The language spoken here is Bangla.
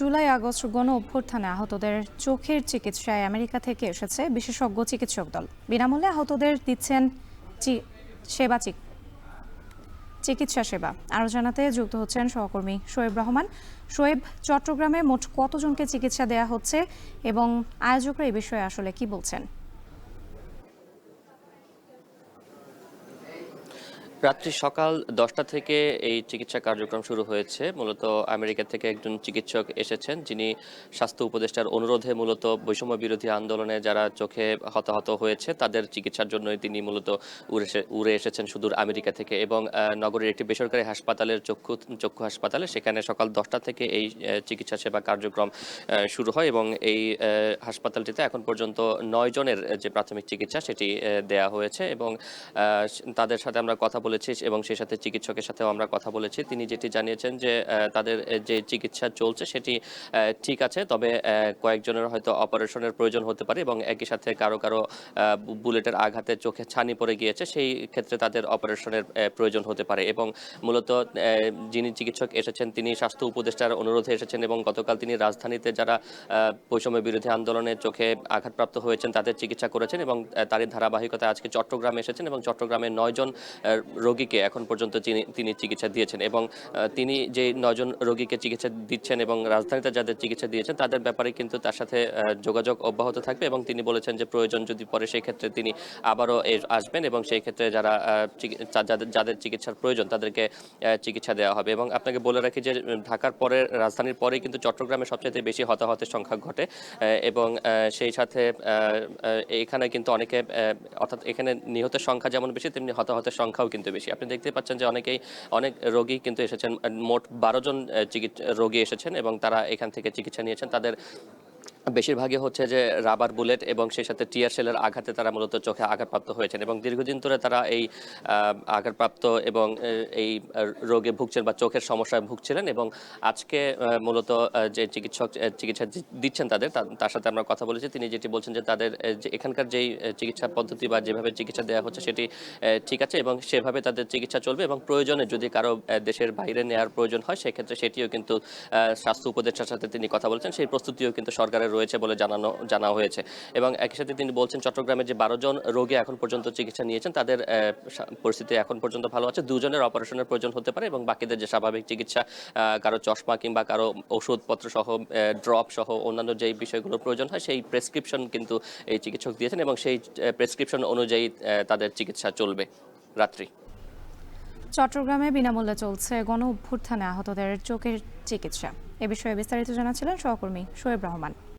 জুলাই আগস্ট গণ অভ্যুত্থানে আহতদের চোখের চিকিৎসায় আমেরিকা থেকে এসেছে বিশেষজ্ঞ চিকিৎসক দল। বিনামূল্যে আহতদের দিচ্ছেন চিকিৎসা সেবা। আরও জানাতে যুক্ত হচ্ছেন সহকর্মী শোয়েব রহমান। শোয়েব, চট্টগ্রামে মোট কতজনকে চিকিৎসা দেয়া হচ্ছে এবং আয়োজকরা এই বিষয়ে আসলে কি বলছেন? রাত্রি সকাল 10টা থেকে এই চিকিৎসা কার্যক্রম শুরু হয়েছে। মূলত আমেরিকা থেকে একজন চিকিৎসক এসেছেন, যিনি স্বাস্থ্য উপদেষ্টার অনুরোধে মূলত বৈষম্য বিরোধী আন্দোলনে যারা চোখে হতাহত হয়েছে তাদের চিকিৎসার জন্যই তিনি মূলত উড়ে এসেছেন সুদূর আমেরিকা থেকে। এবং নগরের একটি বেসরকারি হাসপাতালের চক্ষু হাসপাতালে সেখানে সকাল 10টা থেকে এই চিকিৎসা সেবা কার্যক্রম শুরু হয় এবং এই হাসপাতালটিতে এখন পর্যন্ত 9 জনের যে প্রাথমিক চিকিৎসা সেটি দেয়া হয়েছে। এবং তাদের সাথে আমরা কথা বলেছি এবং সেই সাথে চিকিৎসকের সাথেও আমরা কথা বলেছি। তিনি যেটি জানিয়েছেন যে তাদের যে চিকিৎসা চলছে সেটি ঠিক আছে, তবে কয়েকজনের হয়তো অপারেশনের প্রয়োজন হতে পারে এবং একই সাথে কারো কারো বুলেটের আঘাতে চোখে ছানি পড়ে গিয়েছে, সেই ক্ষেত্রে তাদের অপারেশনের প্রয়োজন হতে পারে। এবং মূলত যিনি চিকিৎসক এসেছেন তিনি স্বাস্থ্য উপদেষ্টার অনুরোধে এসেছেন এবং গতকাল তিনি রাজধানীতে যারা বৈষম্য বিরোধী আন্দোলনে চোখে আঘাতপ্রাপ্ত হয়েছেন তাদের চিকিৎসা করেছেন এবং তারই ধারাবাহিকতায় আজকে চট্টগ্রামে এসেছেন এবং চট্টগ্রামে 9 জন রোগীকে এখন পর্যন্ত তিনি চিকিৎসা দিয়েছেন। এবং তিনি যে 9 জন রোগীকে চিকিৎসা দিচ্ছেন এবং রাজধানীতে যাদের চিকিৎসা দিয়েছেন তাদের ব্যাপারে কিন্তু তার সাথে যোগাযোগ অব্যাহত থাকবে এবং তিনি বলেছেন যে প্রয়োজন যদি পরে সেই ক্ষেত্রে তিনি আবারও আসবেন এবং সেই ক্ষেত্রে যারা যাদের চিকিৎসার প্রয়োজন তাদেরকে চিকিৎসা দেওয়া হবে। এবং আপনাকে বলে রাখি যে ঢাকার পরে, রাজধানীর পরে কিন্তু চট্টগ্রামে সবচেয়ে বেশি হতাহতের সংখ্যা ঘটে এবং সেই সাথে এখানে কিন্তু অনেকে, অর্থাৎ এখানে নিহতের সংখ্যা যেমন বেশি তেমনি হতাহতের সংখ্যাও কিন্তু বেশি। আপনি দেখতে পাচ্ছেন যে অনেক রোগী কিন্তু এসেছেন, মোট 12 জন রোগী এসেছেন এবং তারা এখান থেকে চিকিৎসা নিয়েছেন। তাদের বেশিরভাগই হচ্ছে যে রাবার বুলেট এবং সেই সাথে টিয়ার সেলের আঘাতে তারা মূলত চোখে আঘাতপ্রাপ্ত হয়েছেন এবং দীর্ঘদিন ধরে তারা এই আঘাতপ্রাপ্ত এবং এই রোগে ভুগছেন বা চোখের সমস্যায় ভুগছিলেন। এবং আজকে মূলত যে চিকিৎসক চিকিৎসা দিচ্ছেন তার সাথে আমরা কথা বলেছি। তিনি যেটি বলছেন যে তাদের যে এখানকার যেই চিকিৎসা পদ্ধতি বা যেভাবে চিকিৎসা দেওয়া হচ্ছে সেটি ঠিক আছে এবং সেভাবে তাদের চিকিৎসা চলবে এবং প্রয়োজনে যদি কারো দেশের বাইরে নেওয়ার প্রয়োজন হয় সেক্ষেত্রে সেটিও কিন্তু স্বাস্থ্য উপদেষ্টার সাথে তিনি কথা বলেছেন, সেই প্রস্তুতিও কিন্তু সরকারের রয়েছে বলে জানা হয়েছে। এবং একই সাথে তিনি বলছেন চট্টগ্রামের যে 12 জন রোগী এখন পর্যন্ত চিকিৎসা নিয়েছেন তাদের পরিস্থিতি এখন পর্যন্ত ভালো আছে। 2 জনের অপারেশনের প্রয়োজন হতে পারে এবং বাকিদের যে স্বাভাবিক চিকিৎসা, কারো চশমা কিংবা কারো ওষুধপত্র সহ, ড্রপ সহ অন্যান্য যেই বিষয়গুলোর প্রয়োজন হয় সেই প্রেসক্রিপশন কিন্তু এই চিকিৎসক দিয়েছেন এবং সেই প্রেসক্রিপশন অনুযায়ী তাদের চিকিৎসা চলবে। রাত্রি চট্টগ্রামে বিনামূল্যে চলছে গণ অভ্যুত্থানে আহতদের চোখের চিকিৎসা। এ বিষয়ে বিস্তারিত জানাচ্ছিলেন সহকর্মী শোয়েব রহমান।